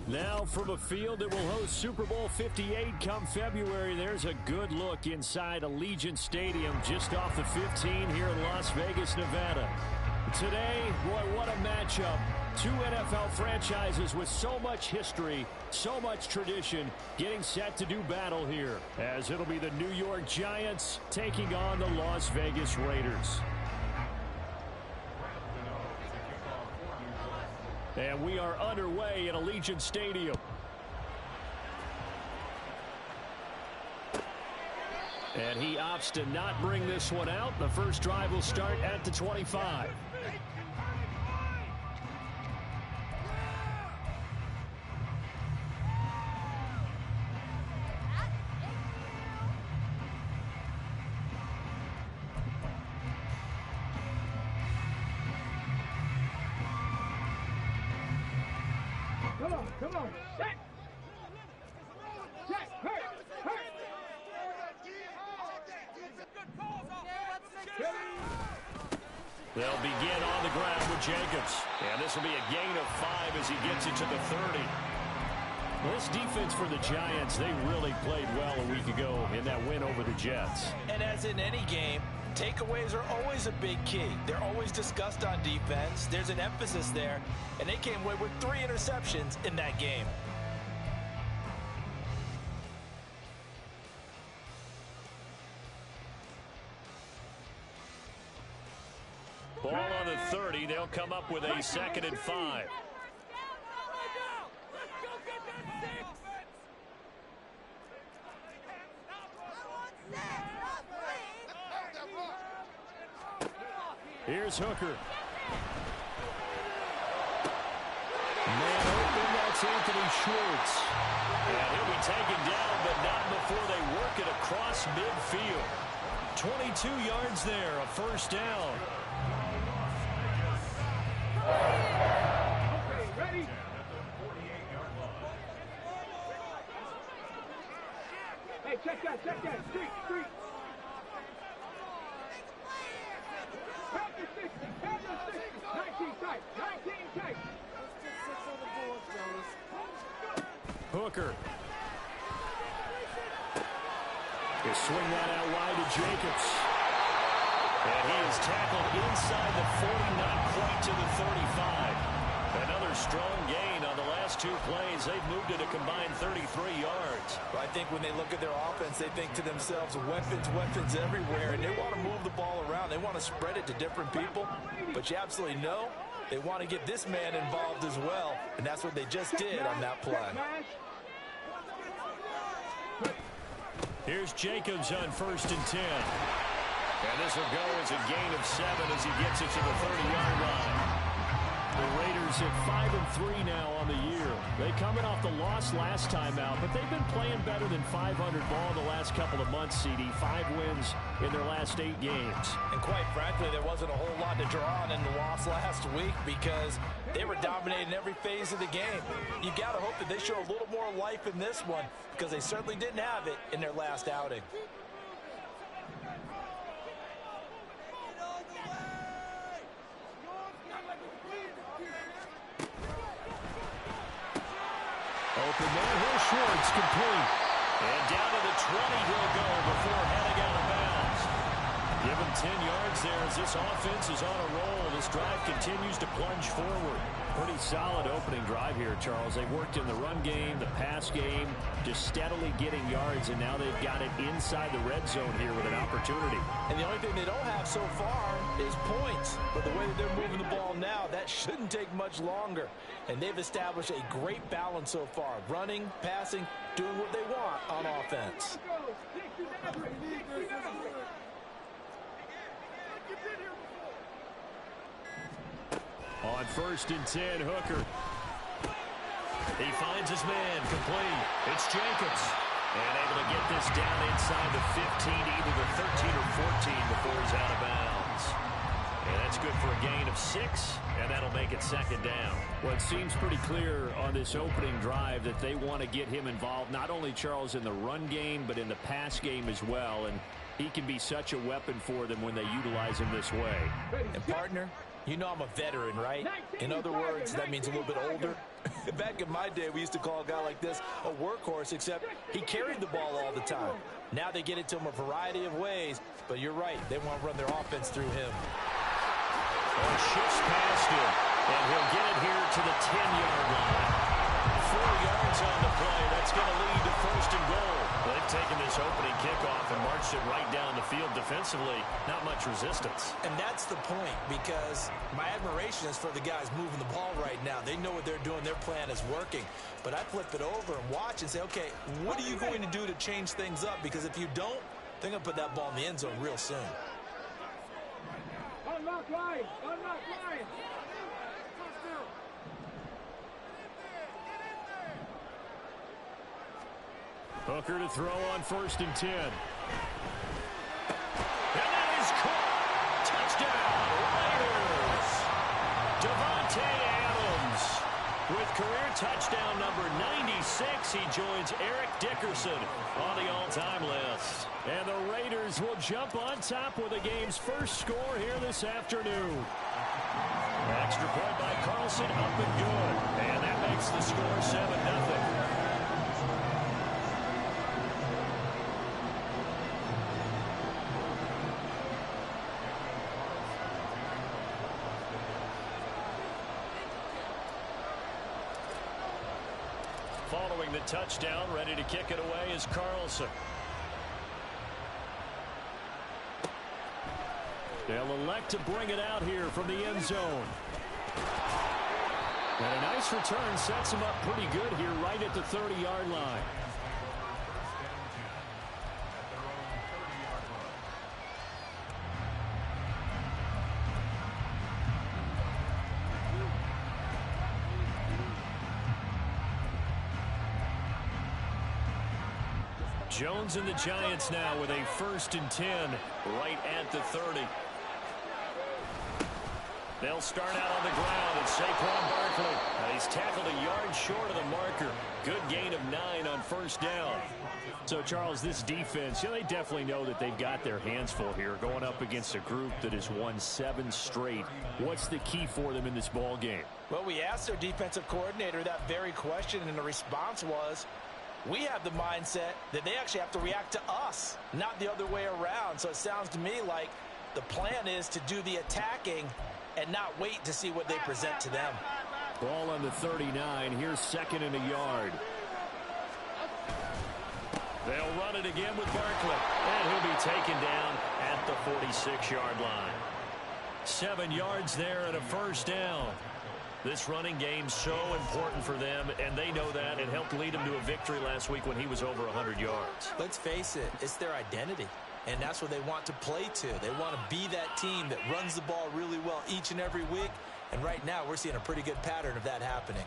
Now from a field that will host Super Bowl 58 come February, there's a good look inside Allegiant Stadium just off the 15 here in Las Vegas, Nevada. Today, boy, what a matchup. Two NFL franchises with so much history, so much tradition, getting set to do battle here, as it'll be the New York Giants taking on the Las Vegas Raiders. And we are underway at Allegiant Stadium. And he opts to not bring this one out. The first drive will start at the 25. Come on, set! Set, hurt! They'll begin on the ground with Jacobs. And this will be a gain of 5 as he gets it to the 30. This defense for the Giants, they really played well a week ago in that win over the Jets. And as in any game, takeaways are always a big key. They're always discussed on defense. There's an emphasis there, and they came away with 3 interceptions in that game. Ball on the 30. They'll come up with a 2nd and 5. Here's Hooker. Man open, that's Anthony Schwartz. And he'll be taken down, but not before they work it across midfield. 22 yards there, a first down. Okay, ready? Hey, check that, street. Count the 60, 19 tight. Hooker. He'll swing that out wide to Jacobs. And he is tackled inside the 40, not quite to the 35. Another strong gain on the last 2 plays. They've moved it a combined 33 yards. I think when they look at their offense, they think to themselves, weapons everywhere, and they want to move the ball around. They want to spread it to different people, but you absolutely know they want to get this man involved as well, and that's what they just did on that play. Here's Jacobs on 1st and 10. And this will go as a gain of 7 as he gets it to the 30-yard line. The Raiders at 5-3 now on the year. They coming off the loss last time out, but they've been playing better than 500 ball the last couple of months, CD. 5 wins in their last 8 games. And quite frankly, there wasn't a whole lot to draw on in the loss last week because they were dominating every phase of the game. You got to hope that they show a little more life in this one because they certainly didn't have it in their last outing. Open there, here's Schwartz, complete. And down to the 20 he'll go before heading out of bounds. Give him 10 yards there as this offense is on a roll. This drive continues to plunge forward. Pretty solid opening drive here, Charles. They've worked in the run game, the pass game, just steadily getting yards, and now they've got it inside the red zone here with an opportunity. And the only thing they don't have so far is points. But the way that they're moving the ball now, that shouldn't take much longer. And they've established a great balance so far. Running, passing, doing what they want on offense. On 1st and 10, Hooker. He finds his man, complete. It's Jacobs. And able to get this down inside the 15, either the 13 or 14 before he's out of bounds. And that's good for a gain of 6, and that'll make it 2nd down. Well, it seems pretty clear on this opening drive that they want to get him involved, not only, Charles, in the run game, but in the pass game as well. And he can be such a weapon for them when they utilize him this way. And, partner, you know I'm a veteran, right? In other words, that means a little bit older. Back in my day, we used to call a guy like this a workhorse, except he carried the ball all the time. Now they get it to him a variety of ways, but you're right. They want to run their offense through him. Well, shifts past him, and he'll get it here to the 10-yard line. 4 yards on the play. That's going to lead to first and goal. They've taken this opening kickoff and marched it right down the field defensively. Not much resistance. And that's the point, because my admiration is for the guys moving the ball right now. They know what they're doing. Their plan is working. But I flip it over and watch and say, okay, what are you going to do to change things up? Because if you don't, they're going to put that ball in the end zone real soon. Unlock line! Unlock line! Hooker to throw on first and 10. And that is caught. Touchdown, Raiders. Devontae Adams with career touchdown number 96. He joins Eric Dickerson on the all-time list. And the Raiders will jump on top with the game's first score here this afternoon. Extra point by Carlson, up and good. And that makes the score 7-0. Following the touchdown, ready to kick it away is Carlson. They'll elect to bring it out here from the end zone. And a nice return sets him up pretty good here right at the 30-yard line. Jones and the Giants now with a first and 10 right at the 30. They'll start out on the ground, and Saquon Barkley. He's tackled a yard short of the marker. Good gain of 9 on first down. So, Charles, this defense, they definitely know that they've got their hands full here going up against a group that has won 7 straight. What's the key for them in this ball game? Well, we asked their defensive coordinator that very question, and the response was, we have the mindset that they actually have to react to us, not the other way around. So it sounds to me like the plan is to do the attacking and not wait to see what they present to them. Ball on the 39. Here's second and a yard. They'll run it again with Barkley, and he'll be taken down at the 46-yard line. 7 yards there and a first down. This running game so important for them, and they know that. It helped lead them to a victory last week when he was over 100 yards. Let's face it, it's their identity, and that's what they want to play to. They want to be that team that runs the ball really well each and every week, and right now we're seeing a pretty good pattern of that happening.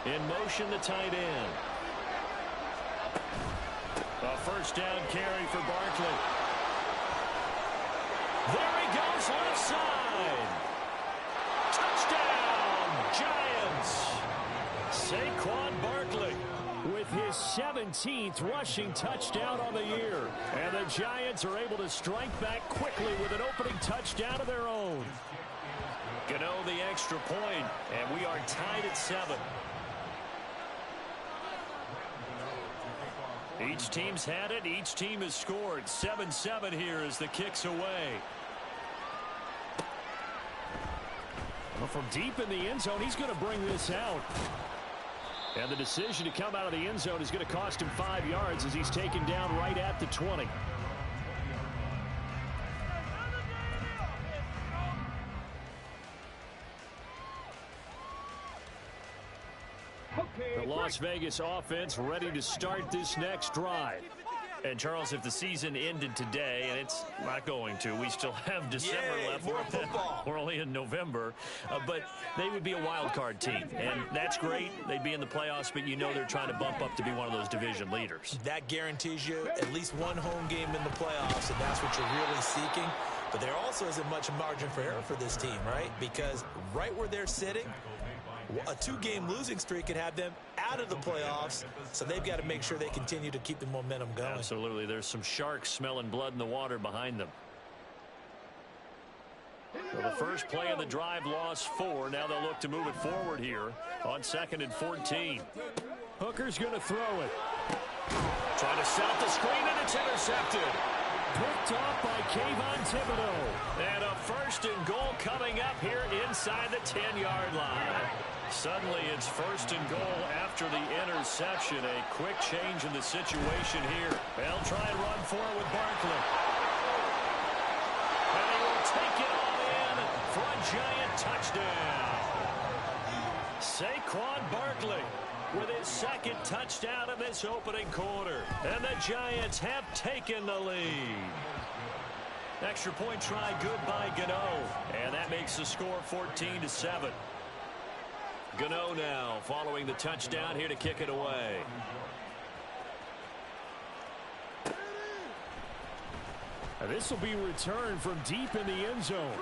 In motion, the tight end. A first down carry for Barkley. There he goes, left side. Touchdown, Giants. Saquon Barkley with his 17th rushing touchdown on the year. And the Giants are able to strike back quickly with an opening touchdown of their own. Gano the extra point, and we are tied at 7. Each team's had it. Each team has scored. 7-7 here as the kick's away. Well, from deep in the end zone, he's going to bring this out. And the decision to come out of the end zone is going to cost him 5 yards as he's taken down right at the 20. The Las Vegas offense ready to start this next drive. And, Charles, if the season ended today, and it's not going to, we still have December left. We're only in November. But they would be a wild card team. And that's great. They'd be in the playoffs, but you know they're trying to bump up to be one of those division leaders. That guarantees you at least one home game in the playoffs, and that's what you're really seeking. But there also isn't much margin for error for this team, right? Because right where they're sitting, a 2-game losing streak could have them out of the playoffs, so they've got to make sure they continue to keep the momentum going. Absolutely. There's some sharks smelling blood in the water behind them. So the first play of the drive lost 4. Now they'll look to move it forward here on 2nd and 14. Hooker's going to throw it. Trying to set up the screen, and it's intercepted. Picked off by Kayvon Thibodeau. And a 1st and goal coming up here inside the 10-yard line. Suddenly it's 1st and goal after the interception. A quick change in the situation here. They'll try and run for it with Barkley. And he will take it all in for a giant touchdown. Saquon Barkley with his 2nd touchdown of this opening quarter. And the Giants have taken the lead. Extra point try good by Gano. And that makes the score 14-7. Gano now following the touchdown here to kick it away. And this will be returned from deep in the end zone.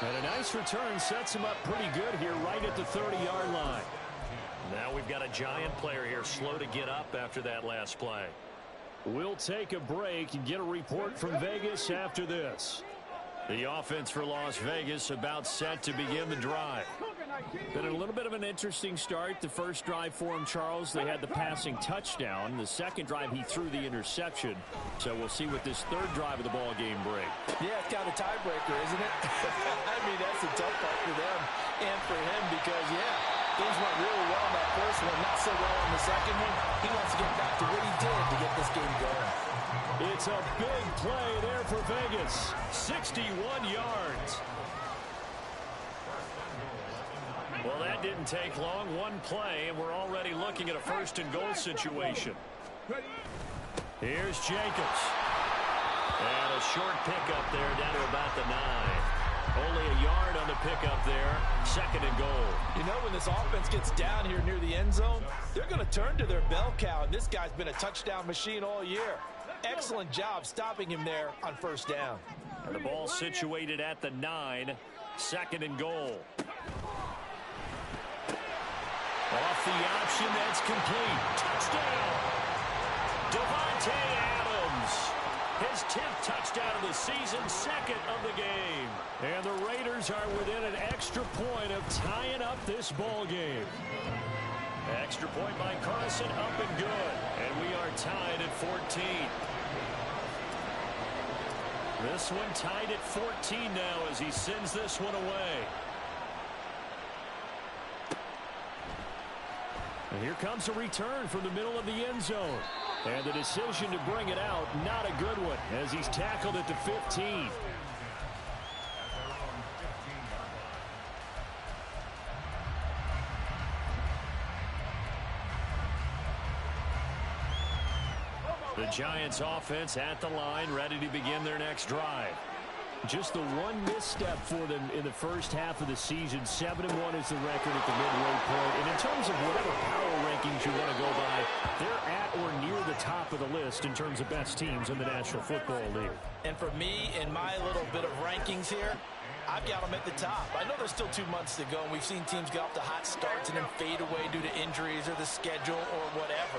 And a nice return sets him up pretty good here right at the 30-yard line. Now we've got a Giant player here slow to get up after that last play. We'll take a break and get a report from Vegas after this. The offense for Las Vegas about set to begin the drive. Been a little bit of an interesting start. The first drive for him, Charles, they had the passing touchdown. The second drive, he threw the interception. So we'll see what this 3rd drive of the ball game brings. Yeah, it's kind of a tiebreaker, isn't it? I mean, that's a tough part for them and for him because, yeah, things went really well in that first one, not so well in the second one. He wants to get back to what he did to get this game going. It's a big play there for Vegas. 61 yards. Well, that didn't take long. One play, and we're already looking at a 1st and goal situation. Here's Jacobs. And a short pickup there down to about the 9. Only a yard on the pickup there. 2nd and goal. You know, when this offense gets down here near the end zone, they're going to turn to their bell cow, and this guy's been a touchdown machine all year. Excellent job stopping him there on 1st down. And the ball situated at the 9. 2nd and goal. Off the option, that's complete. Touchdown! Devontae Adams. His 10th touchdown of the season, 2nd of the game. And the Raiders are within an extra point of tying up this ball game. Extra point by Carson, up and good. And we are tied at 14. This one tied at 14 now as he sends this one away. And here comes a return from the middle of the end zone. And the decision to bring it out, not a good one, as he's tackled at the 15. The Giants offense at the line, ready to begin their next drive. Just the one misstep for them in the first half of the season. 7-1 is the record at the midway point. And in terms of whatever power rankings you want to go by, they're at or near the top of the list in terms of best teams in the National Football League. And for me, in my little bit of rankings here, I've got them at the top. I know there's still 2 months to go, and we've seen teams get off to hot starts and then fade away due to injuries or the schedule or whatever.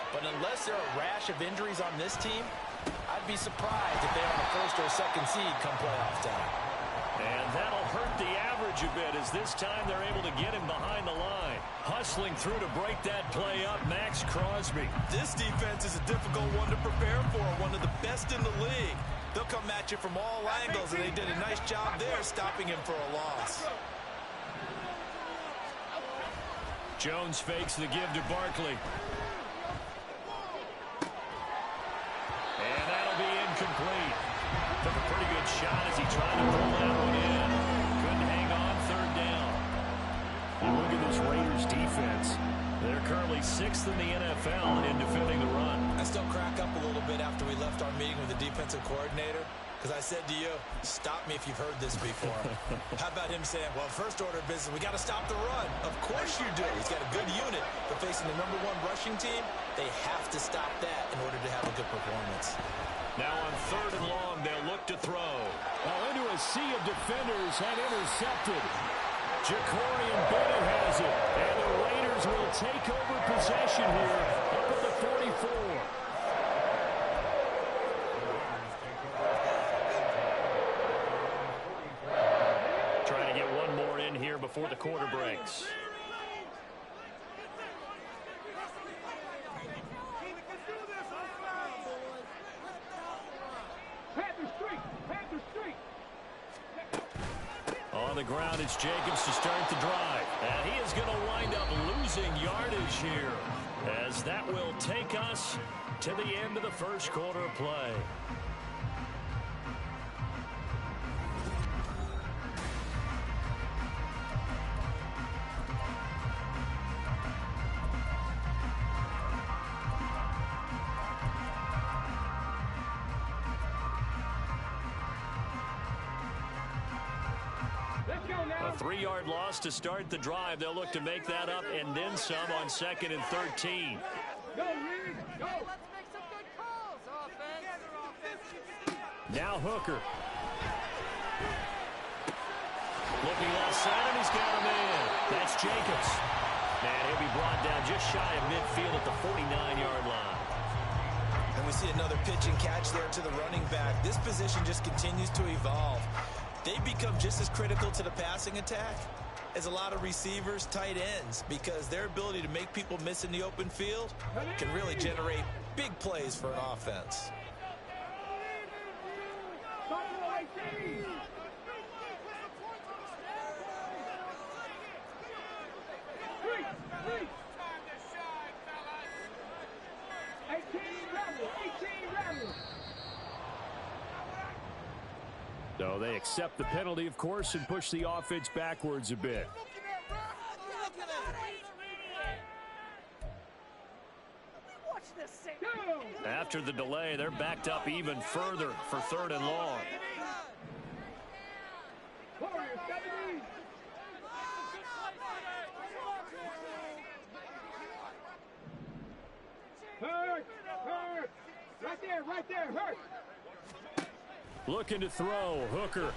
But unless there are a rash of injuries on this team, I'd be surprised if they're on the 1st or 2nd seed come playoff time. And that'll hurt the average a bit as this time they're able to get him behind the line. Hustling through to break that play up, Max Crosby. This defense is a difficult one to prepare for, one of the best in the league. They'll come at you from all angles, and they did a nice job there stopping him for a loss. Jones fakes the give to Barkley. And that'll be incomplete. Took a pretty good shot as he tried to pull that one in. Couldn't hang on 3rd down. You look at this Raiders defense. They're currently 6th in the NFL in defending the run. I still crack up a little bit after we left our meeting with the defensive coordinator, because I said to you, stop me if you've heard this before. How about him saying, well, first order of business, we got to stop the run. Of course you do. He's got a good unit, but facing the #1 rushing team, they have to stop that in order to have a good performance. Now on 3rd and long, they'll look to throw. Into a sea of defenders and intercepted. Jacorian Bennett has it, and the Raiders will take over possession here up at the 44. before the quarter breaks. On the ground, it's Jacobs to start the drive. And he is going to wind up losing yardage here, as that will take us to the end of the first quarter of play. A 3-yard loss to start the drive. They'll look to make that up and then some on 2nd and 13. Go, Reed, go. Let's make some good calls, offense. Now Hooker. Looking offside, and he's got a man. That's Jacobs. And he'll be brought down just shy of midfield at the 49-yard line. And we see another pitch and catch there to the running back. This position just continues to evolve. They become just as critical to the passing attack as a lot of receivers, tight ends, because their ability to make people miss in the open field can really generate big plays for an offense. So they accept the penalty, of course, and push the offense backwards a bit. After the delay, they're backed up even further for 3rd and long. Hurt! Hurt! Right there, hurt! Looking to throw, Hooker.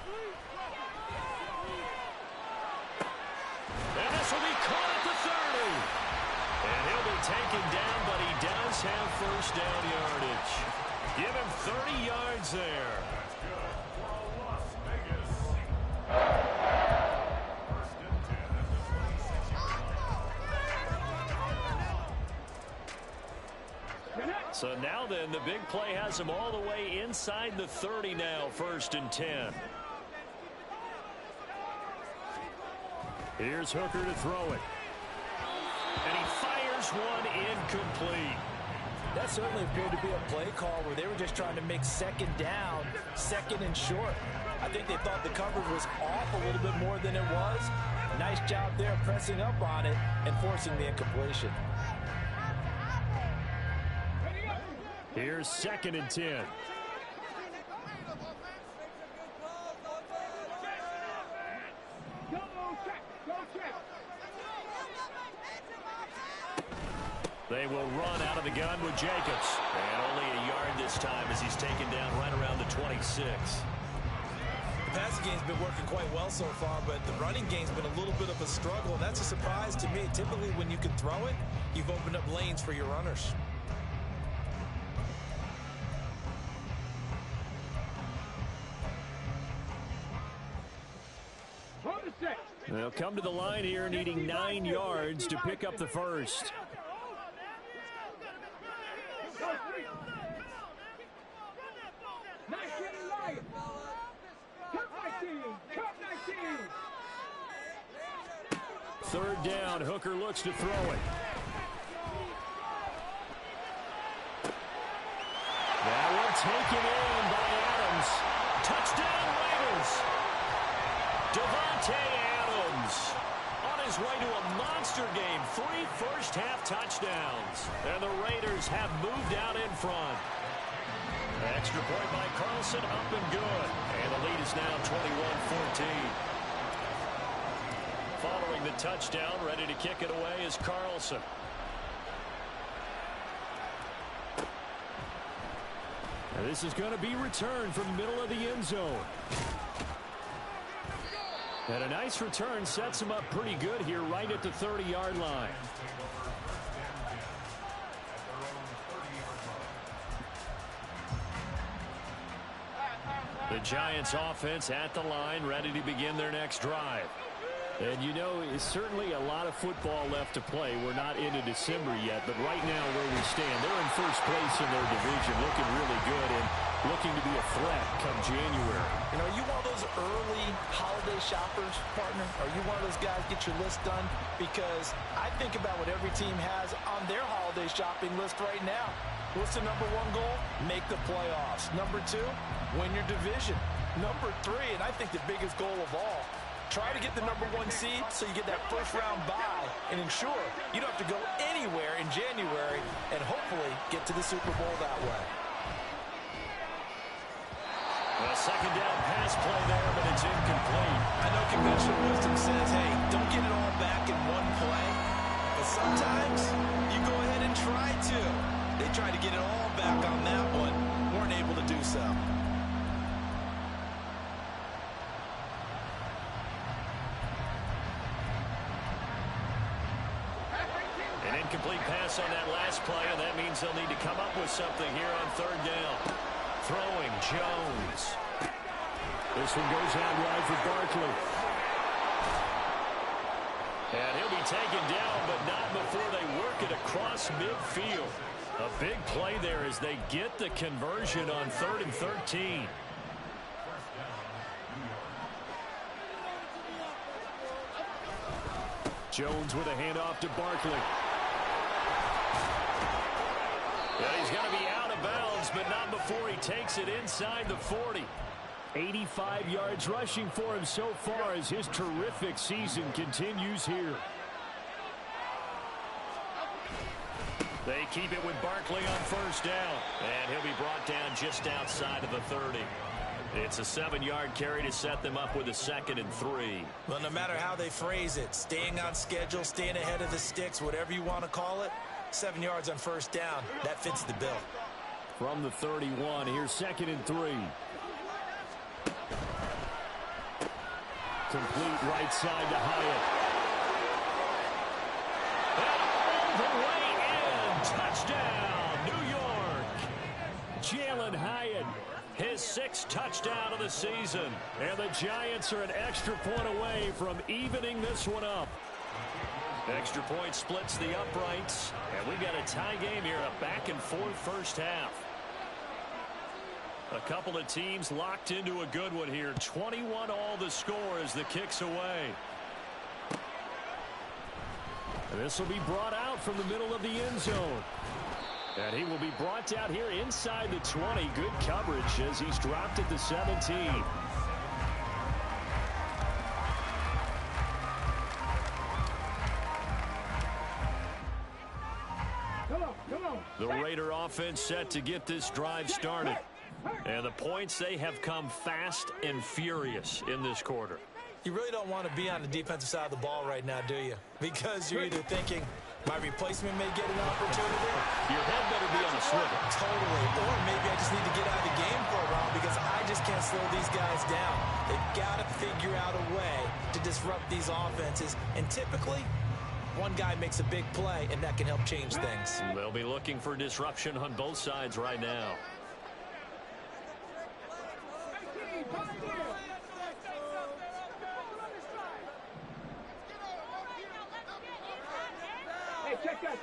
And this will be caught at the 30. And he'll be taken down, but he does have first down yardage. Give him 30 yards there. So now then, the big play has him all the way inside the 30 now, 1st and 10. Here's Hooker to throw it. And he fires one incomplete. That certainly appeared to be a play call where they were just trying to make 2nd down, 2nd and short. I think they thought the coverage was off a little bit more than it was. Nice job there pressing up on it and forcing the incompletion. Here's 2nd and 10. They will run out of the gun with Jacobs. And only a yard this time as he's taken down right around the 26. The passing game's been working quite well so far, but the running game's been a little bit of a struggle, and that's a surprise to me. Typically, when you can throw it, you've opened up lanes for your runners. They'll come to the line here needing 9 yards to pick up the first. Third down, Hooker looks to throw it. That one taken in by Adams. Touchdown Raiders. Devontae Adams on his way to a monster game. 3 first-half touchdowns. And the Raiders have moved out in front. Extra point by Carlson, up and good. And the lead is now 21-14. Following the touchdown, ready to kick it away is Carlson. And this is going to be returned from the middle of the end zone. And a nice return sets him up pretty good here right at the 30-yard line. The Giants offense at the line, ready to begin their next drive. And you know, it's certainly a lot of football left to play. We're not into December yet, but right now where we stand, they're in first place in their division, looking really good and looking to be a threat come January. You know, are you one of those early holiday shoppers, partner? Are you one of those guys get your list done? Because I think about what every team has on their holiday shopping list right now. What's the number one goal? Make the playoffs. Number two, win your division. Number three, and I think the biggest goal of all, try to get the number one seed so you get that first-round bye and ensure you don't have to go anywhere in January and hopefully get to the Super Bowl that way. A second down pass play there, but it's incomplete. I know conventional wisdom says, hey, don't get it all back in one play. But sometimes you go ahead and try to. They tried to get it all back on that one. Weren't able to do so. An incomplete pass on that last play, and that means they'll need to come up with something here on third down. Throwing Jones. This one goes out wide for Barkley. And he'll be taken down, but not before they work it across midfield. A big play there as they get the conversion on 3rd and 13. Jones with a handoff to Barkley. And he's going to be out of bounds, but not before he takes it inside the 40. 85 yards rushing for him so far as his terrific season continues here. They keep it with Barkley on first down, and he'll be brought down just outside of the 30. It's a 7-yard carry to set them up with a 2nd and 3. Well, no matter how they phrase it, staying on schedule, staying ahead of the sticks, whatever you want to call it, 7 yards on first down, that fits the bill. From the 31, here's 2nd and 3. Complete right side to Hyatt. And all the way in. Touchdown, New York. Jalen Hyatt, his 6th touchdown of the season. And the Giants are an extra point away from evening this one up. Extra point splits the uprights. And we've got a tie game here, a back-and-forth first half. A couple of teams locked into a good one here. 21 all the score as the kick's away. This will be brought out from the middle of the end zone. And he will be brought out here inside the 20. Good coverage as he's dropped at the 17. The Raider offense set to get this drive started. And the points, they have come fast and furious in this quarter. You really don't want to be on the defensive side of the ball right now, do you? Because you're either thinking, my replacement may get an opportunity. Your head better be on a swivel. Totally. Or maybe I just need to get out of the game for a while because I just can't slow these guys down. They've got to figure out a way to disrupt these offenses. And typically, one guy makes a big play, and that can help change things. They'll be looking for disruption on both sides right now. Check that.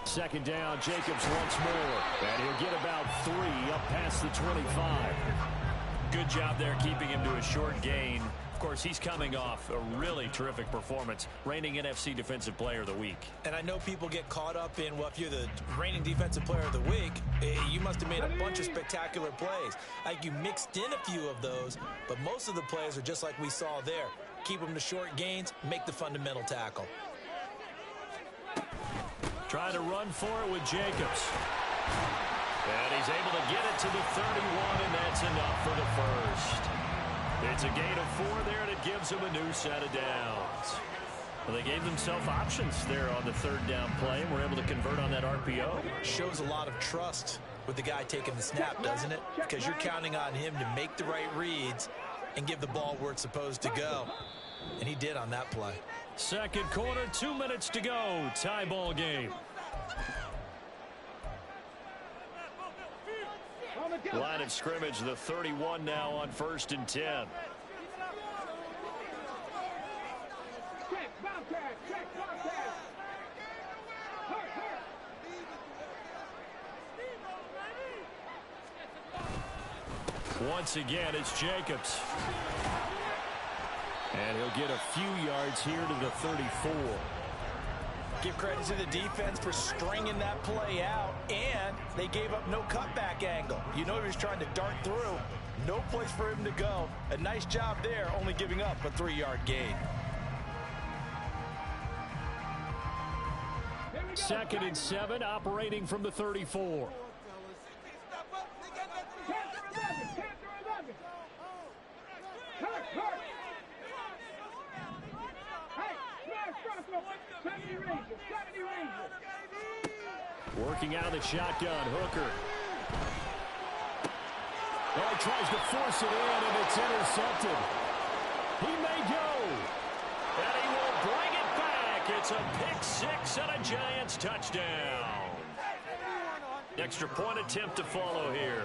Second down, Jacobs once more. And he'll get about 3 up past the 25. Good job there keeping him to a short gain. Of course, he's coming off a really terrific performance, reigning NFC Defensive Player of the Week. And I know people get caught up in, well, if you're the reigning Defensive Player of the Week, you must have made a bunch of spectacular plays. Like you mixed in a few of those, but most of the plays are just like we saw there. Keep them to short gains, make the fundamental tackle. Try to run for it with Jacobs. And he's able to get it to the 31, and that's enough for the first. It's a gain of 4 there, and it gives them a new set of downs. Well, they gave themselves options there on the 3rd down play, and were able to convert on that RPO. Shows a lot of trust with the guy taking the snap, doesn't it? Because you're counting on him to make the right reads and give the ball where it's supposed to go. And he did on that play. Second quarter, 2 minutes to go. Tie ball game. On the Line of scrimmage, the 31 now on 1st and 10. Check, Bobcat, check, Bobcat. Hurt, hurt. Once again, it's Jacobs. And he'll get a few yards here to the 34. Give credit to the defense for stringing that play out, and they gave up no cutback angle. You know he was trying to dart through. No place for him to go. A nice job there, only giving up a 3-yard gain. 2nd and 7, operating from the 34. Working out of the shotgun, Hooker. Oh, he tries to force it in, and it's intercepted. He may go. And he will bring it back. It's a pick 6 and a Giants touchdown. Extra point attempt to follow here.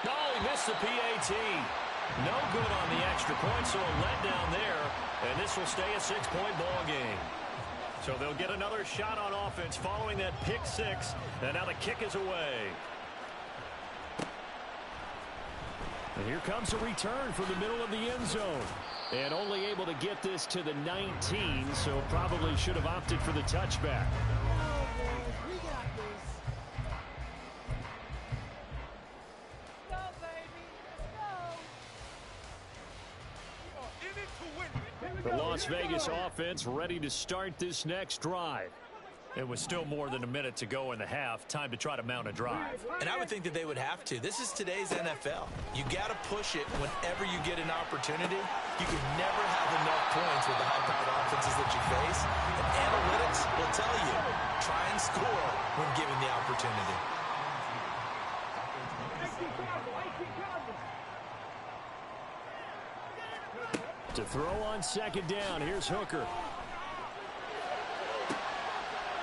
No, he missed the PAT. No good on the extra point, so a letdown there. And this will stay a 6-point ball game. So they'll get another shot on offense following that pick 6. And now the kick is away. And here comes a return from the middle of the end zone. And only able to get this to the 19, so probably should have opted for the touchback. The Las Vegas offense ready to start this next drive. It was still more than a minute to go in the half. Time to try to mount a drive. And I would think that they would have to. This is today's NFL. You got to push it whenever you get an opportunity. You can never have enough points with the high-powered offenses that you face. And analytics will tell you, try and score when given the opportunity. To throw on 2nd down, here's Hooker.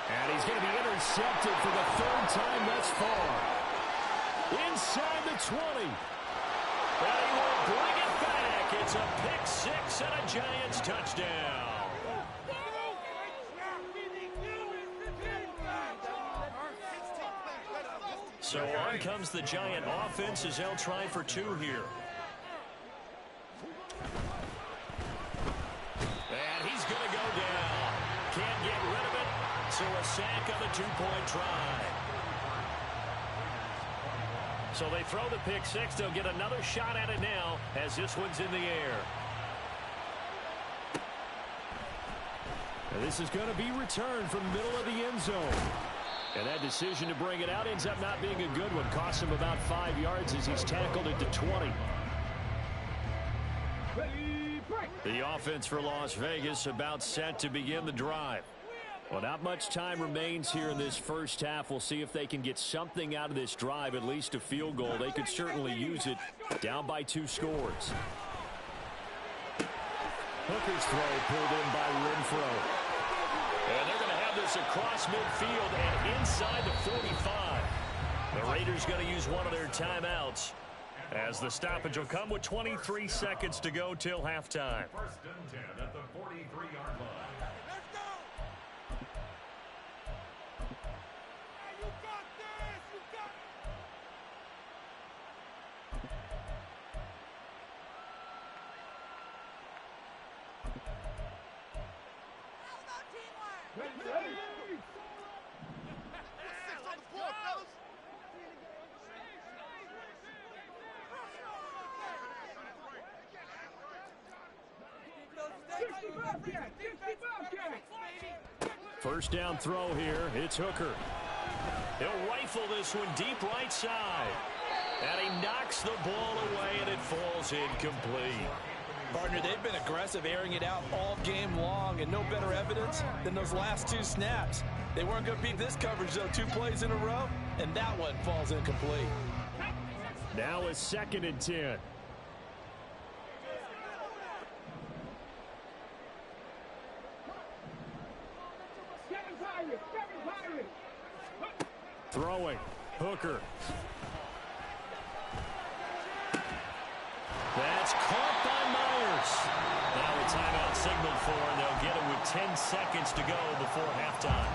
And he's going to be intercepted for the 3rd time thus far. Inside the 20. And he will bring it back. It's a pick 6 and a Giants touchdown. So on comes the Giant offense as they'll try for 2 here. And he's going to go down. Can't get rid of it. So a sack on the 2-point try. So they throw the pick 6. They'll get another shot at it now as this one's in the air. And this is going to be returned from the middle of the end zone. And that decision to bring it out ends up not being a good one. Costs him about 5 yards as he's tackled it to 20. The offense for Las Vegas about set to begin the drive. Well, not much time remains here in this first half. We'll see if they can get something out of this drive, at least a field goal. They could certainly use it. Down by 2 scores. Hooker's throw pulled in by Renfro. And they're going to have this across midfield and inside the 45. The Raiders going to use one of their timeouts as the stoppage will come with 23 seconds to go till halftime. 1st and 10 at the 43-yard line. First down throw here. It's Hooker. He'll rifle this one deep right side. And he knocks the ball away, and it falls incomplete. Partner, they've been aggressive, airing it out all game long, and no better evidence than those last 2 snaps. They weren't going to beat this coverage, though, 2 plays in a row, and that one falls incomplete. Now it's 2nd and 10. Throwing. Hooker. That's caught by Myers. Now a timeout signaled for, and they'll get it with 10 seconds to go before halftime.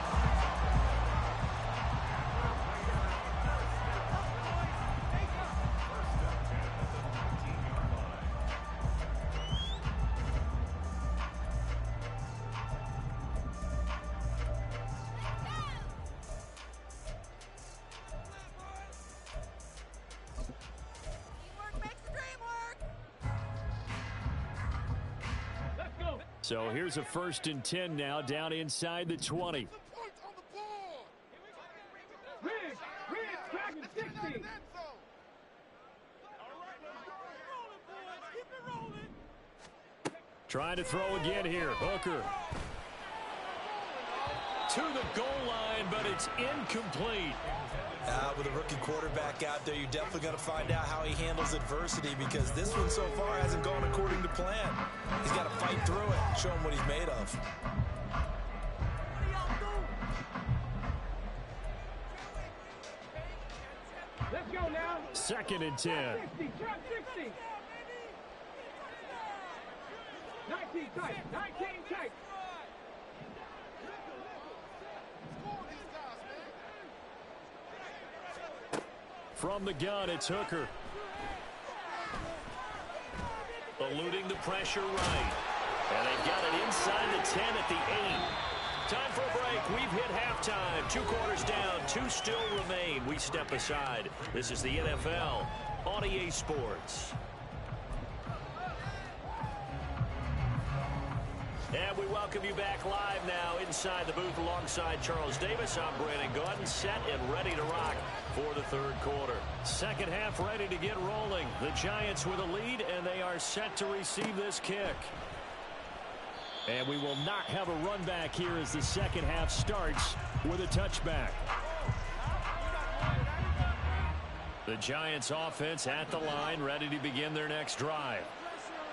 So here's a 1st and 10 now, down inside the 20. Track 60. Trying to throw again here. Hooker. To the goal line, but it's incomplete. With a rookie quarterback out there, you're definitely going to find out how he handles adversity, because this one so far hasn't gone according to plan. He's got to fight through it, show him what he's made of. Let's go now. 2nd and 10. 60, track 60. 19 tight, 19 tight. From the gun, it's Hooker. Eluding the pressure right. And they've got it inside the 10 at the 8. Time for a break. We've hit halftime. 2 quarters down. 2 still remain. We step aside. This is the NFL on EA Sports. And we welcome you back live now inside the booth alongside Charles Davis. I'm Brandon Gaudin, set and ready to rock for the 3rd quarter. Second half ready to get rolling. The Giants with a lead, and they are set to receive this kick. And we will not have a run back here as the second half starts with a touchback. The Giants offense at the line, ready to begin their next drive.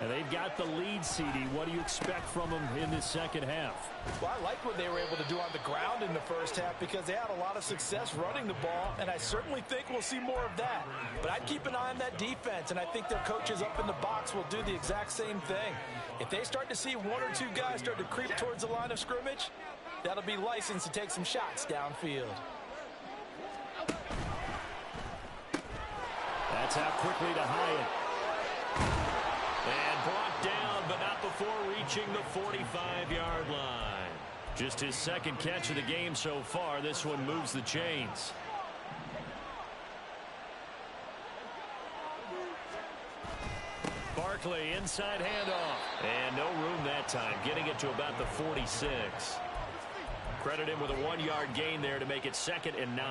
And they've got the lead, CD. What do you expect from them in this second half? Well, I like what they were able to do on the ground in the first half, because they had a lot of success running the ball, and I certainly think we'll see more of that. But I'd keep an eye on that defense, and I think their coaches up in the box will do the exact same thing. If they start to see 1 or 2 guys start to creep towards the line of scrimmage, that'll be licensed to take some shots downfield. That's out quickly to Hyatt. And brought down, but not before reaching the 45-yard line. Just his 2nd catch of the game so far. This one moves the chains. Barkley, inside handoff. And no room that time, getting it to about the 46. Credit him with a 1-yard gain there to make it 2nd and 9.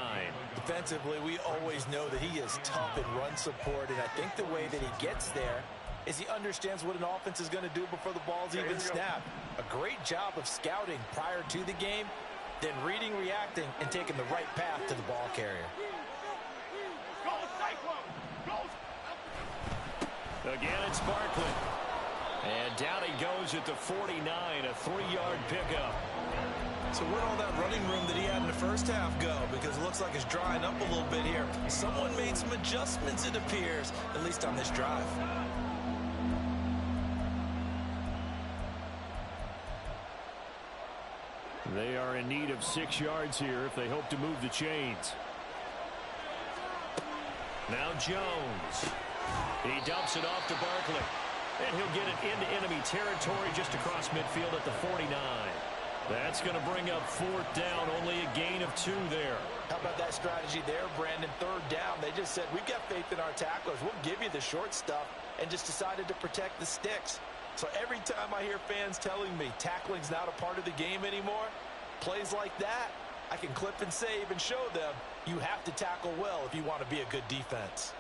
Defensively, we always know that he is tough in run support, and I think the way that he gets there is he understands what an offense is going to do before the ball's even snapped. A great job of scouting prior to the game, then reading, reacting, and taking the right path to the ball carrier. Again, it's Barkley. And down he goes at the 49, a 3-yard pickup. So where'd all that running room that he had in the first half go? Because it looks like it's drying up a little bit here. Someone made some adjustments, it appears, at least on this drive. They are in need of 6 yards here if they hope to move the chains. Now Jones. He dumps it off to Barkley. And he'll get it into enemy territory just across midfield at the 49. That's going to bring up 4th down, only a gain of 2 there. How about that strategy there, Brandon? 3rd down, they just said, we've got faith in our tacklers. We'll give you the short stuff, and just decided to protect the sticks. So every time I hear fans telling me tackling's not a part of the game anymore, plays like that, I can clip and save and show them you have to tackle well if you want to be a good defense.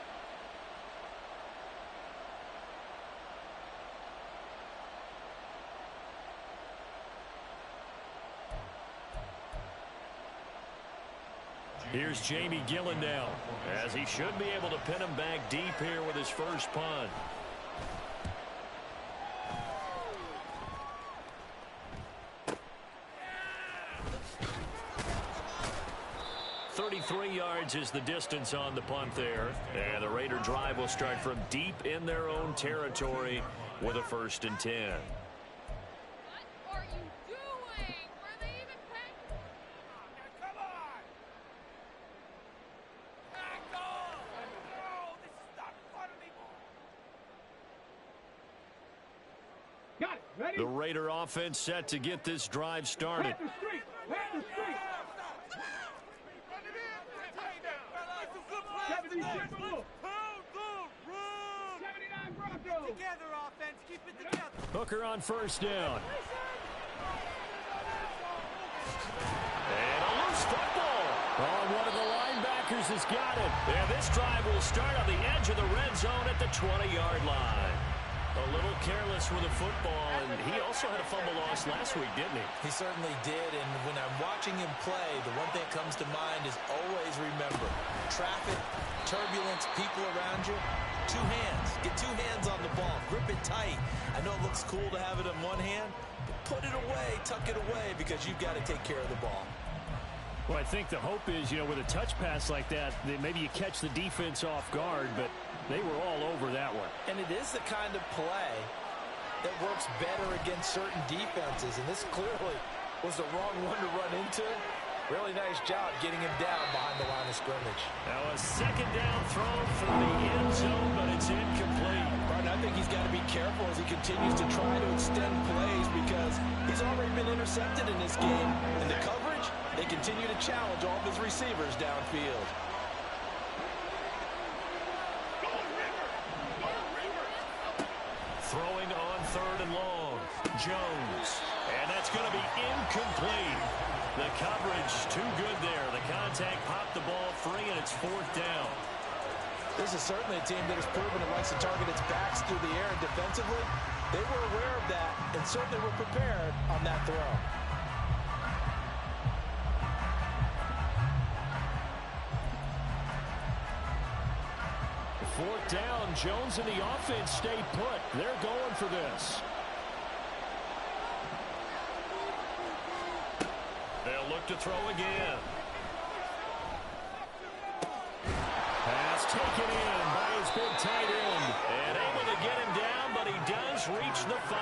Here's Jamie Gillen now, as he should be able to pin him back deep here with his first punt. 23 yards is the distance on the punt there. And the Raider drive will start from deep in their own territory with a 1st and 10. What are you doing? Were they even paying? Come on! Tackle! No, this is not fun anymore. Got it. Ready? The Raider offense set to get this drive started. Hit the street. Hit the street. 76 Blue. 79 Bronco. Together, offense. Keep it together. Hooker on 1st down. And a loose football. Oh, one of the linebackers has got it. And this drive will start on the edge of the red zone at the 20-yard line. A little careless with the football, and he also had a fumble loss last week, didn't he? He certainly did, and when I'm watching him play, the one thing that comes to mind is always remember, traffic, turbulence, people around you, 2 hands. Get 2 hands on the ball. Grip it tight. I know it looks cool to have it in one hand, but put it away, tuck it away, because you've got to take care of the ball. Well, I think the hope is, with a touch pass like that maybe you catch the defense off guard, but they were all over that one. And it is the kind of play that works better against certain defenses, and this clearly was the wrong one to run into. Really nice job getting him down behind the line of scrimmage. Now a 2nd down throw for the end zone, but it's incomplete. Martin, I think he's got to be careful as he continues to try to extend plays because he's already been intercepted in this game. And the coverage, they continue to challenge all of his receivers downfield. Throwing on 3rd and long. Jones. And that's going to be incomplete. The coverage too good there. The contact popped the ball free, and it's 4th down. This is certainly a team that has proven it likes to target its backs through the air, and defensively, they were aware of that and certainly were prepared on that throw. Fourth down, Jones and the offense stay put. They're going for this. They'll look to throw again. Pass taken in by his big tight end. And able to get him down, but he does reach the 5.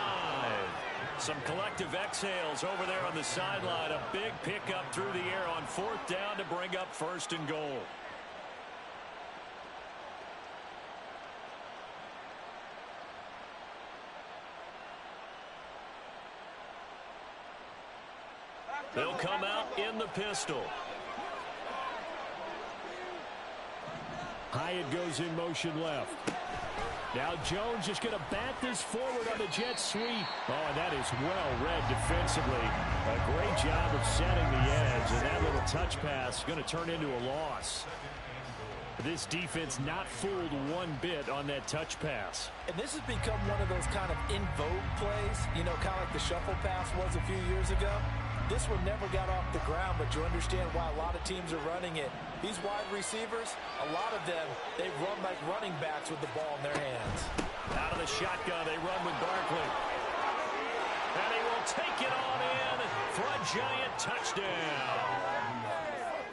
Some collective exhales over there on the sideline. A big pickup through the air on 4th down to bring up 1st and goal. They'll come out in the pistol. Hyatt goes in motion left. Now Jones just going to bat this forward on the jet sweep. Oh, and that is well read defensively. A great job of setting the edge, and that little touch pass is going to turn into a loss. This defense not fooled one bit on that touch pass. And this has become one of those kind of in vogue plays, kind of like the shuffle pass was a few years ago. This one never got off the ground, but you understand why a lot of teams are running it. These wide receivers, a lot of them, they run like running backs with the ball in their hands. Out of the shotgun, they run with Barkley. And he will take it on in for a giant touchdown.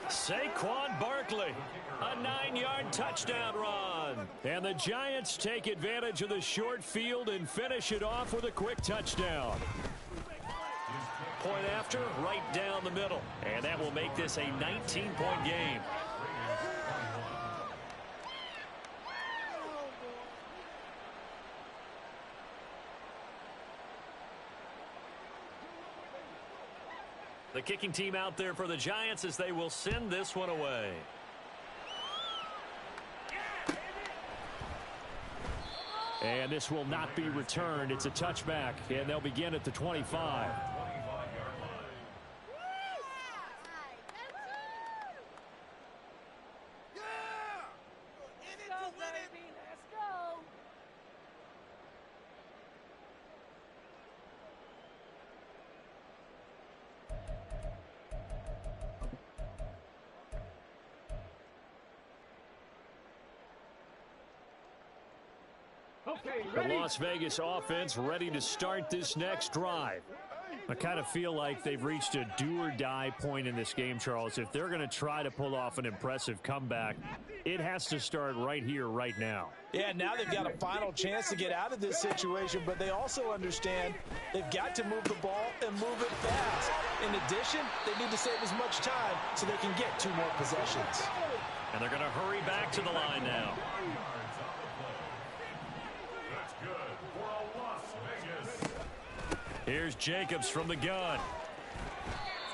Saquon Barkley, a 9-yard touchdown run. And the Giants take advantage of the short field and finish it off with a quick touchdown. Point after, right down the middle. And that will make this a 19-point game. The kicking team out there for the Giants as they will send this one away. And this will not be returned. It's a touchback, and they'll begin at the 25. Okay, The ready? Las Vegas offense ready to start this next drive. I kind of feel like they've reached a do-or-die point in this game, Charles. If they're going to try to pull off an impressive comeback, it has to start right here, right now. Yeah, now they've got a final chance to get out of this situation, but they also understand they've got to move the ball and move it fast. In addition, they need to save as much time so they can get 2 more possessions. And they're going to hurry back to the line now. That's good for a Las Vegas. Here's Jacobs from the gun.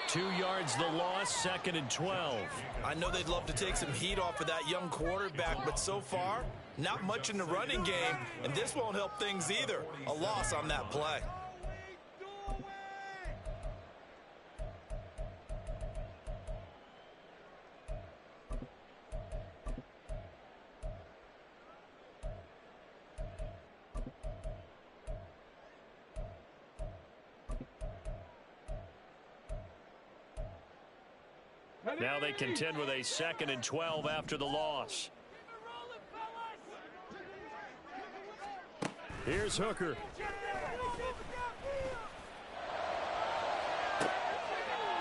2 yards the loss, 2nd and 12. I know they'd love to take some heat off of that young quarterback, but so far, not much in the running game, and this won't help things either. A loss on that play. Now they contend with a 2nd and 12 after the loss. Here's Hooker.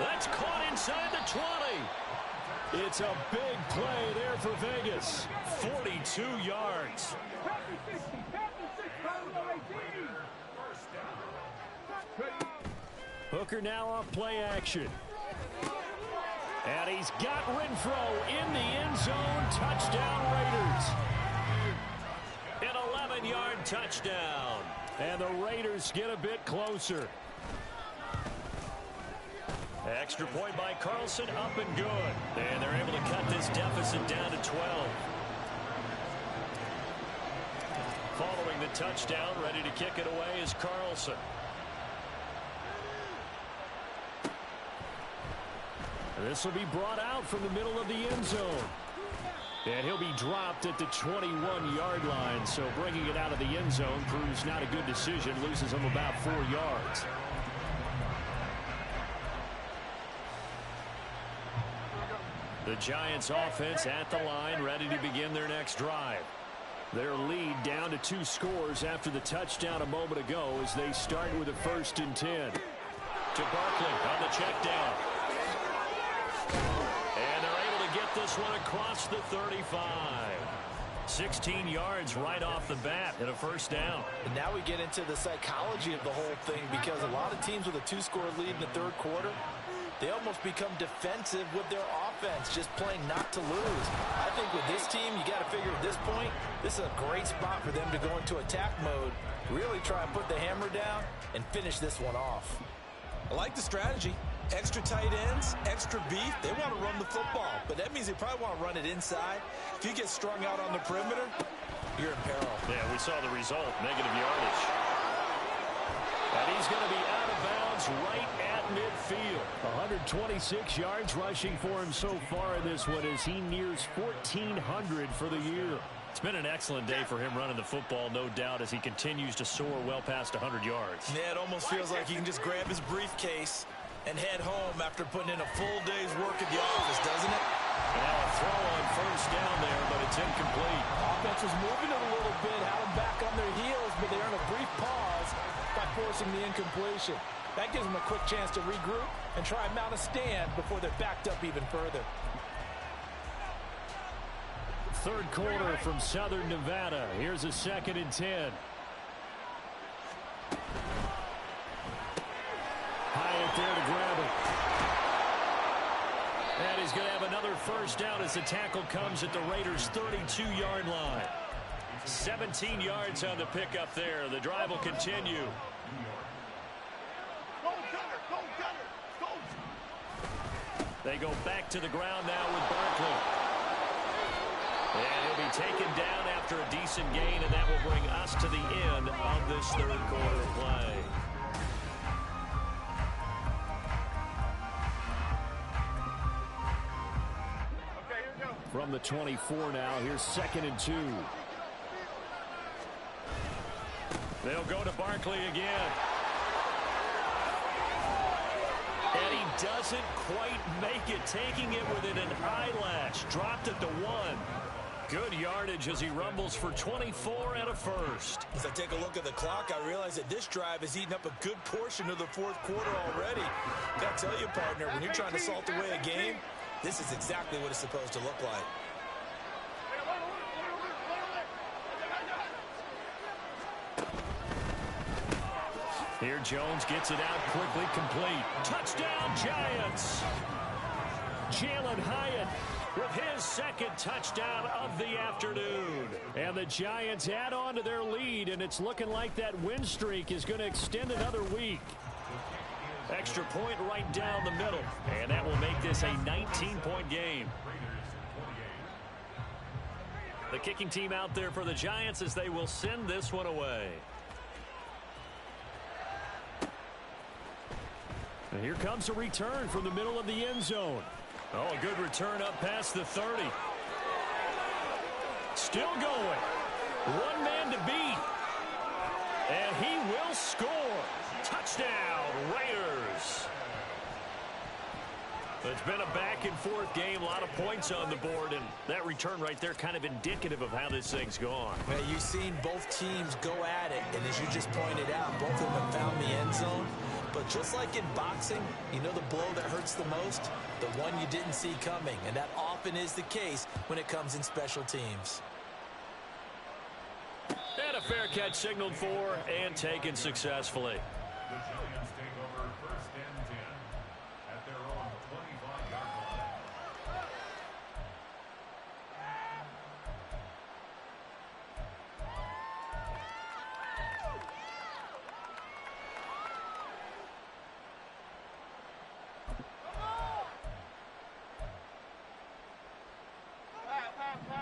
That's caught inside the 20. It's a big play there for Vegas. 42 yards. Hooker now off play action. And he's got Renfro in the end zone. Touchdown, Raiders. An 11-yard touchdown. And the Raiders get a bit closer. Extra point by Carlson, up and good. And they're able to cut this deficit down to 12. Following the touchdown, ready to kick it away is Carlson. This will be brought out from the middle of the end zone. And he'll be dropped at the 21-yard line. So bringing it out of the end zone proves not a good decision. Loses him about 4 yards. The Giants offense at the line, ready to begin their next drive. Their lead down to 2 scores after the touchdown a moment ago as they start with a 1st and 10. To Barkley on the check down. And they're able to get this one across the 35. 16 yards right off the bat and a 1st down. And now we get into the psychology of the whole thing, because a lot of teams with a 2-score lead in the 3rd quarter, they almost become defensive with their offense, just playing not to lose. I think with this team, you got to figure at this point, this is a great spot for them to go into attack mode, really try and put the hammer down and finish this one off. I like the strategy. Extra tight ends, extra beef. They want to run the football, but that means they probably want to run it inside. If you get strung out on the perimeter, you're in peril. Yeah, we saw the result, negative yardage. And he's going to be out of bounds right at midfield. 126 yards rushing for him so far in this one as he nears 1,400 for the year. It's been an excellent day for him running the football, no doubt, as he continues to soar well past 100 yards. Yeah, it almost feels like he can just grab his briefcase and head home after putting in a full day's work at the office, doesn't it? And now a throw on 1st down there, but it's incomplete. Offense was moving it a little bit, had them back on their heels, but they earned a brief pause by forcing the incompletion. That gives them a quick chance to regroup and try and mount a stand before they're backed up even further. 3rd quarter from Southern Nevada. Here's a 2nd and 10. Hyatt there to grab it. And he's going to have another 1st down as the tackle comes at the Raiders' 32-yard line. 17 yards on the pickup there. The drive will continue. They go back to the ground now with Barkley. And he'll be taken down after a decent gain, and that will bring us to the end of this 3rd quarter play. From the 24 now, here's 2nd and 2. They'll go to Barkley again. And he doesn't quite make it, taking it within an eyelash. Dropped at the 1. Good yardage as he rumbles for 24 and a first. As I take a look at the clock, I realize that this drive has eaten up a good portion of the fourth quarter already. Gotta tell you, partner, when you're trying to salt away a game, this is exactly what it's supposed to look like. Here Jones gets it out quickly, complete. Touchdown, Giants! Jalen Hyatt with his second touchdown of the afternoon. And the Giants add on to their lead, and it's looking like that win streak is going to extend another week. Extra point right down the middle, and that will make this a 19-point game. The kicking team out there for the Giants as they will send this one away. And here comes a return from the middle of the end zone. Oh, a good return up past the 30. Still going. One man to beat. And he will score. Touchdown, Raiders. It's been a back-and-forth game, a lot of points on the board, and that return right there kind of indicative of how this thing's gone. Well, you've seen both teams go at it, and as you just pointed out, both of them have found the end zone. But just like in boxing, you know the blow that hurts the most? The one you didn't see coming, and that often is the case when it comes in special teams. And a fair catch signaled for and taken successfully. The Giants take over first and 10 at their own 25-yard line.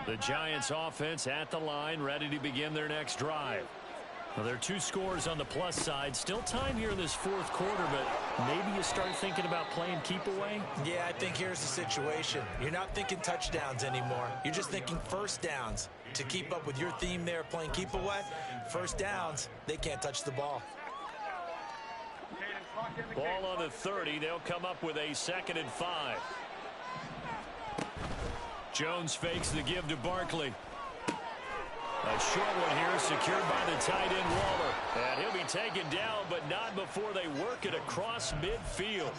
The Giants offense at the line, ready to begin their next drive. Well, there are two scores on the plus side. Still time here in this fourth quarter, but maybe you start thinking about playing keep away? Yeah, I think here's the situation. You're not thinking touchdowns anymore. You're just thinking first downs. To keep up with your theme there, playing keep away, first downs, they can't touch the ball. Ball on the 30. They'll come up with a 2nd and 5. Jones fakes the give to Barkley. A short one here secured by the tight end Waller. And he'll be taken down, but not before they work it across midfield.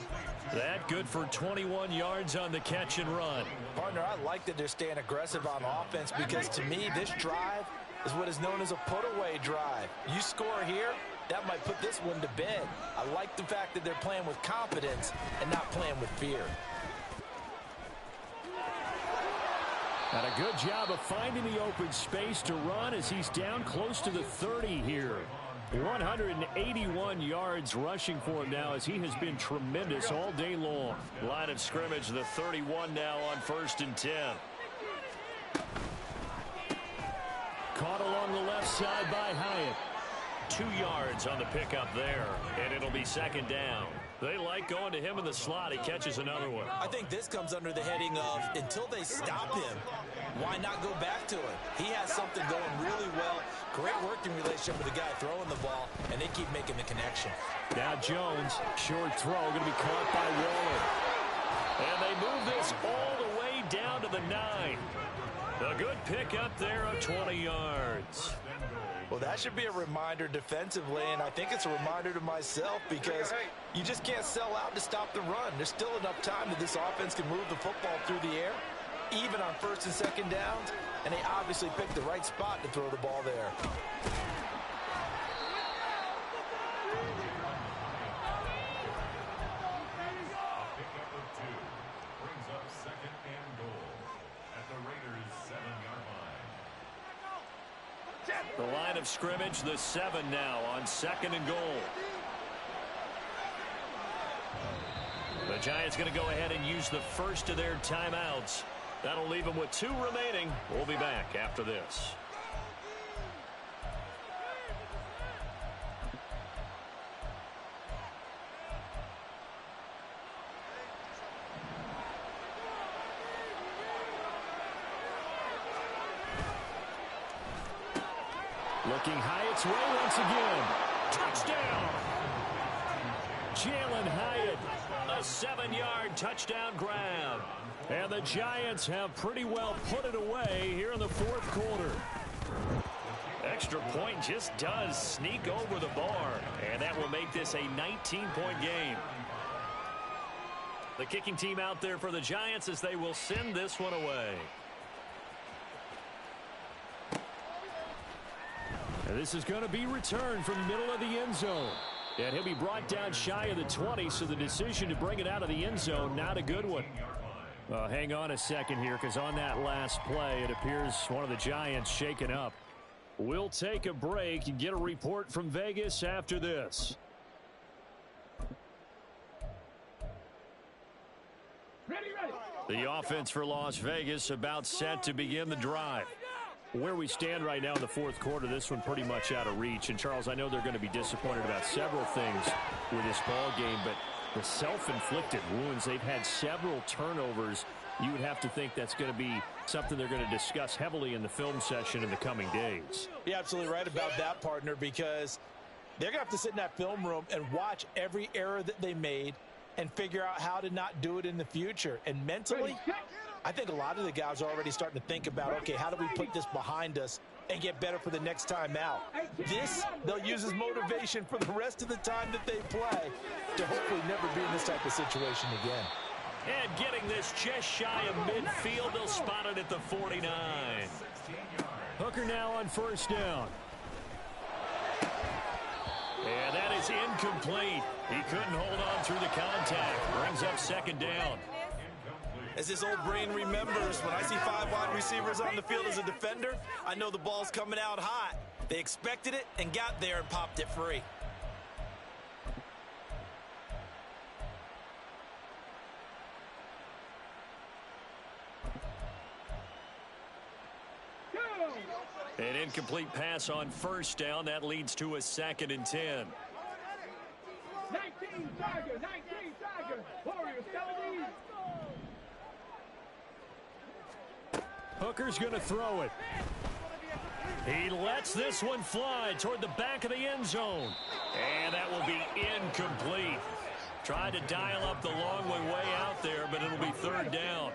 That good for 21 yards on the catch and run. Partner, I like that they're staying aggressive on offense because to me, this drive is what is known as a put-away drive. You score here, that might put this one to bed. I like the fact that they're playing with confidence and not playing with fear. And a good job of finding the open space to run as he's down close to the 30 here. 181 yards rushing for him now as he has been tremendous all day long. Line of scrimmage, the 31 now on 1st and 10. Caught along the left side by Hyatt. 2 yards on the pickup there, and it'll be 2nd down. They like going to him in the slot. He catches another one. I think this comes under the heading of until they stop him, why not go back to him? He has something going really well. Great working relationship with the guy throwing the ball, and they keep making the connection. Now Jones, short throw, going to be caught by Waller. And they move this all the way down to the 9. A good pickup there of 20 yards. Well, that should be a reminder defensively, and I think it's a reminder to myself because you just can't sell out to stop the run. There's still enough time that this offense can move the football through the air, even on 1st and 2nd downs, and they obviously picked the right spot to throw the ball there. Pickup of 2 brings up 2nd and goal at the Raiders' 7-yard line. The line of scrimmage, the 7 now on 2nd and goal. The Giants going to go ahead and use the first of their timeouts. That'll leave them with 2 remaining. We'll be back after this. Looking Hyatt's way once again. Touchdown! Jalen Hyatt, a 7-yard touchdown grab. And the Giants have pretty well put it away here in the fourth quarter. Extra point just does sneak over the bar, and that will make this a 19-point game. The kicking team out there for the Giants as they will send this one away. And this is going to be returned from the middle of the end zone. And he'll be brought down shy of the 20, so the decision to bring it out of the end zone, not a good one. Hang on a second here, because on that last play, it appears one of the Giants shaken up. We'll take a break and get a report from Vegas after this. The offense for Las Vegas about set to begin the drive. Where we stand right now in the fourth quarter, this one pretty much out of reach. And, Charles, I know they're going to be disappointed about several things with this ball game, but the self-inflicted wounds, they've had several turnovers. You would have to think that's going to be something they're going to discuss heavily in the film session in the coming days. You're absolutely right about that, partner, because they're going to have to sit in that film room and watch every error that they made and figure out how to not do it in the future. And mentally, I think a lot of the guys are already starting to think about, okay, how do we put this behind us and get better for the next time out? This, they'll use as motivation for the rest of the time that they play to hopefully never be in this type of situation again. And getting this just shy of midfield, they'll spot it at the 49. Hooker now on first down. And that is incomplete. He couldn't hold on through the contact. Brings up second down. As this old brain remembers, when I see 5 wide receivers on the field as a defender, I know the ball's coming out hot. They expected it and got there and popped it free. An incomplete pass on first down. That leads to a 2nd and 10. 19 Tiger, Warriors, 17. Hooker's going to throw it. He lets this one fly toward the back of the end zone. And that will be incomplete. Tried to dial up the long way out there, but it'll be 3rd down.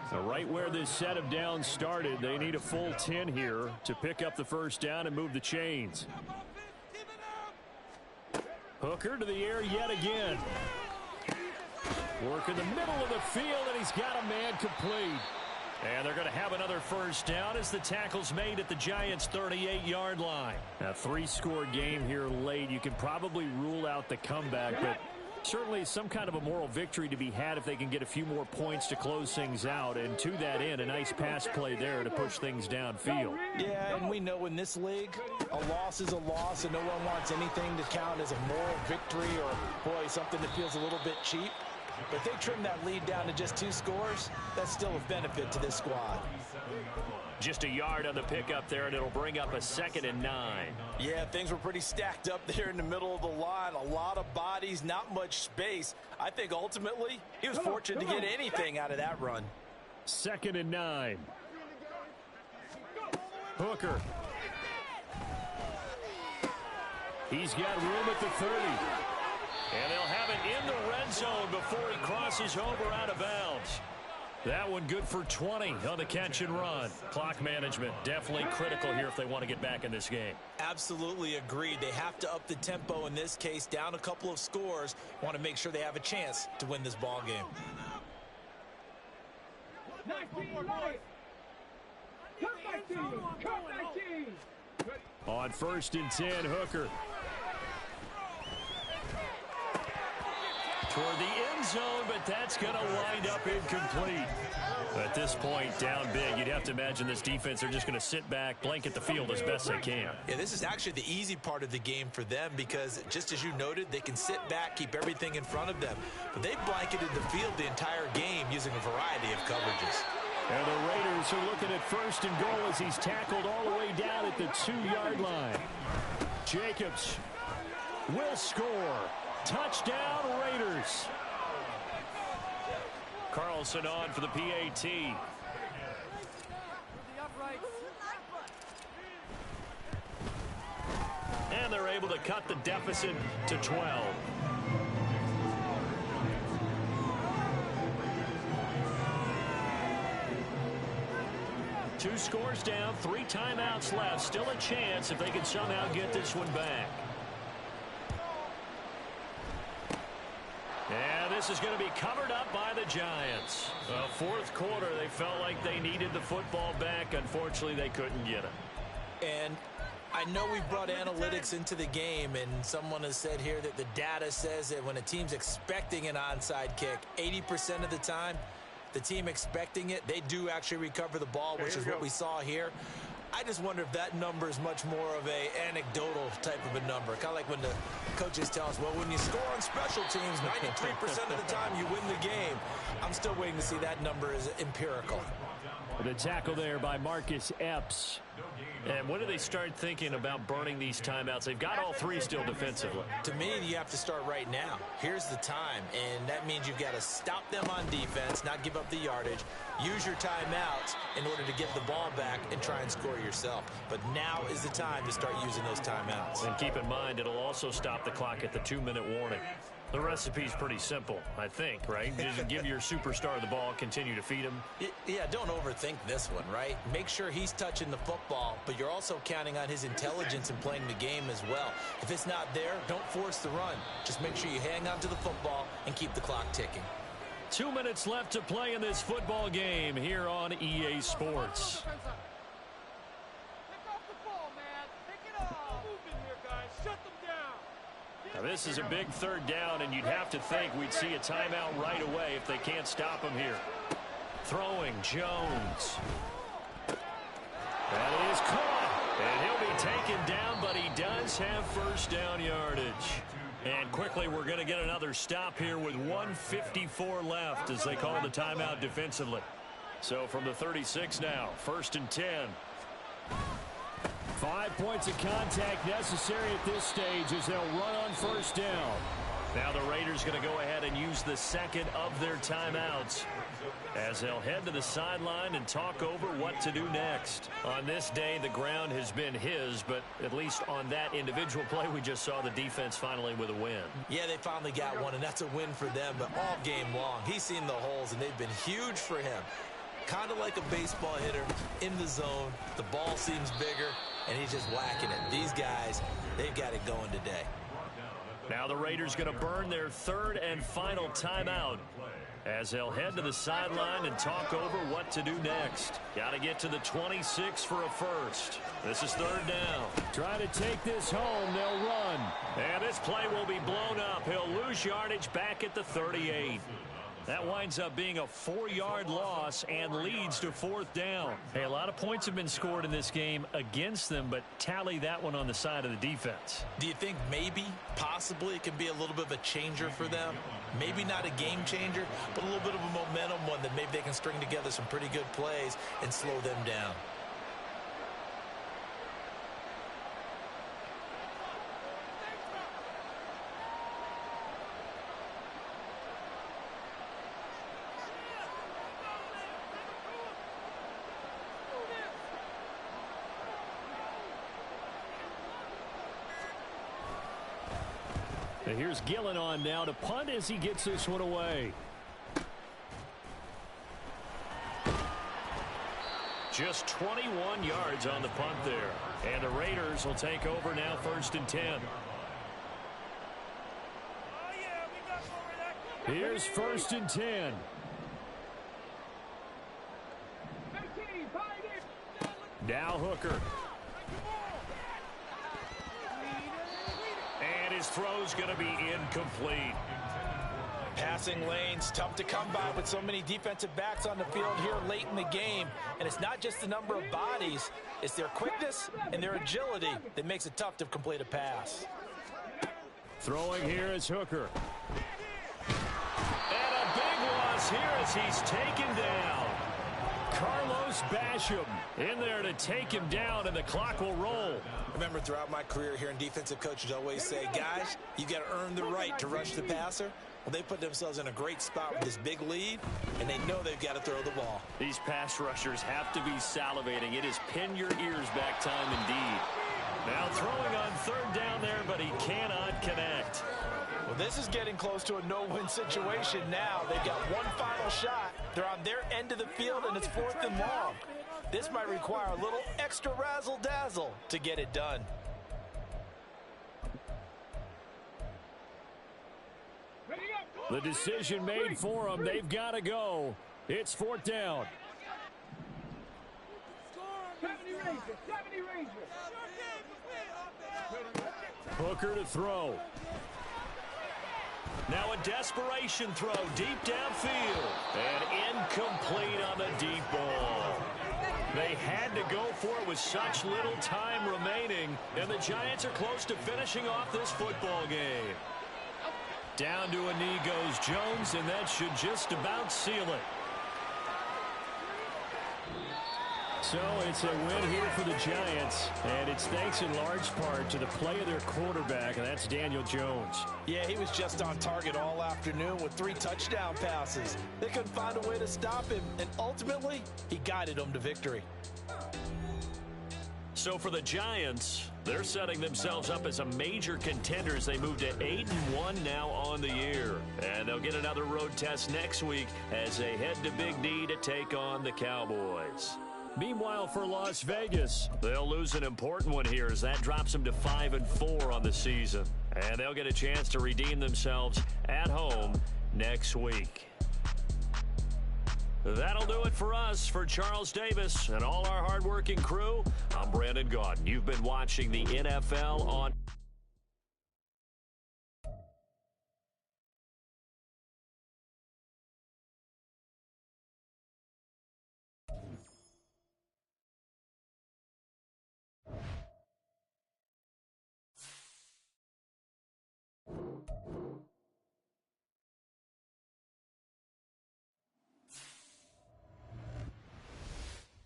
So right where this set of downs started, they need a full 10 here to pick up the first down and move the chains. Hooker to the air yet again. Work in the middle of the field, and he's got a man complete. And they're going to have another first down as the tackle's made at the Giants' 38-yard line. A 3-score game here late. You can probably rule out the comeback, but certainly some kind of a moral victory to be had if they can get a few more points to close things out. And to that end, a nice pass play there to push things downfield. Yeah, and we know in this league, a loss is a loss, and no one wants anything to count as a moral victory or, boy, something that feels a little bit cheap. But if they trim that lead down to just 2 scores, that's still a benefit to this squad. Just a yard on the pickup there, and it'll bring up a 2nd and 9. Yeah, things were pretty stacked up there in the middle of the line. A lot of bodies, not much space. I think ultimately he was fortunate to get anything out of that run. 2nd and 9. Hooker. He's got room at the 30. And they'll have it in the red zone before he crosses over out of bounds. That one good for 20 on the catch and run. Clock management definitely critical here if they want to get back in this game. Absolutely agreed. They have to up the tempo in this case, down a couple of scores. Want to make sure they have a chance to win this ball game. 19 right. Come 19. On 1st and 10, Hooker. Toward the end zone, but that's going to wind up incomplete. At this point, down big, you'd have to imagine this defense are just going to sit back, blanket the field as best they can. Yeah, this is actually the easy part of the game for them because, just as you noted, they can sit back, keep everything in front of them. But they've blanketed the field the entire game using a variety of coverages. And the Raiders are looking at 1st and goal as he's tackled all the way down at the 2-yard line. Jacobs will score. Touchdown, Raiders. Carlson on for the PAT. And they're able to cut the deficit to 12. 2 scores down, 3 timeouts left. Still a chance if they can somehow get this one back. And this is going to be covered up by the Giants. Fourth quarter, they felt like they needed the football back. Unfortunately, they couldn't get it. And I know we've brought analytics into the game, and someone has said here that the data says that when a team's expecting an onside kick, 80% of the time, the team expecting it, they do actually recover the ball, which is what we saw here. I just wonder if that number is much more of a anecdotal type of a number. Kind of like when the coaches tell us, well, when you score on special teams, 93% of the time you win the game. I'm still waiting to see that number is empirical. The tackle there by Marcus Epps. And when do they start thinking about burning these timeouts? They've got all 3 still defensively. To me, you have to start right now. Here's the time, and that means you've got to stop them on defense, not give up the yardage, use your timeouts in order to get the ball back and try and score yourself. But now is the time to start using those timeouts. And keep in mind, it'll also stop the clock at the 2-minute warning. The recipe's pretty simple, I think, right? Just give your superstar the ball, continue to feed him. Yeah, don't overthink this one, right? Make sure he's touching the football, but you're also counting on his intelligence in playing the game as well. If it's not there, don't force the run. Just make sure you hang on to the football and keep the clock ticking. 2 minutes left to play in this football game here on EA Sports. Pick off the ball, man. Pick it up. Move in here, guys. Shut them down. Now this is a big 3rd down, and you'd have to think we'd see a timeout right away if they can't stop him here. Throwing, Jones. That is caught, and he'll be taken down, but he does have first down yardage. And quickly, we're going to get another stop here with 1:54 left as they call the timeout defensively. So from the 36 now, 1st and 10. 5 points of contact necessary at this stage as they'll run on first down. Now the Raiders going to go ahead and use the 2nd of their timeouts as they'll head to the sideline and talk over what to do next. On this day, the ground has been his, but at least on that individual play, we just saw the defense finally with a win. Yeah, they finally got one, and that's a win for them, but all game long, he's seen the holes, and they've been huge for him. Kind of like a baseball hitter in the zone. The ball seems bigger, and he's just whacking it. These guys, they've got it going today. Now the Raiders going to burn their 3rd and final timeout as they'll head to the sideline and talk over what to do next. Got to get to the 26 for a first. This is 3rd down. Try to take this home. They'll run. And this play will be blown up. He'll lose yardage back at the 38. That winds up being a 4-yard loss and leads to 4th down. Hey, a lot of points have been scored in this game against them, but tally that one on the side of the defense. Do you think maybe, possibly, it can be a little bit of a changer for them? Maybe not a game changer, but a little bit of a momentum one that maybe they can string together some pretty good plays and slow them down. And here's Gillen on now to punt as he gets this one away. Just 21 yards on the punt there. And the Raiders will take over now 1st and 10. Here's 1st and 10. Now Hooker. And his throw's going to be incomplete. Passing lanes, tough to come by with so many defensive backs on the field here late in the game. And it's not just the number of bodies, it's their quickness and their agility that makes it tough to complete a pass. Throwing here is Hooker. And a big loss here as he's taken down. Carlos Basham in there to take him down, and the clock will roll. Remember, throughout my career here in defensive coaches always say, guys, you got to earn the right to rush the passer. Well, they put themselves in a great spot with this big lead, and they know they've got to throw the ball. These pass rushers have to be salivating. It is pin your ears back time indeed. Now throwing on 3rd down there, but he cannot connect. Well, this is getting close to a no-win situation now. They've got one final shot. They're on their end of the field, and it's 4th and long. This might require a little extra razzle-dazzle to get it done. The decision made for them. They've got to go. It's 4th down. Hooker to throw. Now a desperation throw deep downfield. And incomplete on the deep ball. They had to go for it with such little time remaining. And the Giants are close to finishing off this football game. Down to a knee goes Jones, and that should just about seal it. So it's a win here for the Giants, and it's thanks in large part to the play of their quarterback, and that's Daniel Jones. Yeah, he was just on target all afternoon with 3 touchdown passes. They couldn't find a way to stop him, and ultimately, he guided them to victory. So for the Giants, they're setting themselves up as a major contender as they move to 8-1 now on the year. And they'll get another road test next week as they head to Big D to take on the Cowboys. Meanwhile, for Las Vegas, they'll lose an important one here as that drops them to 5-4 on the season. And they'll get a chance to redeem themselves at home next week. That'll do it for us. For Charles Davis and all our hardworking crew, I'm Brandon Gaudin. You've been watching the NFL on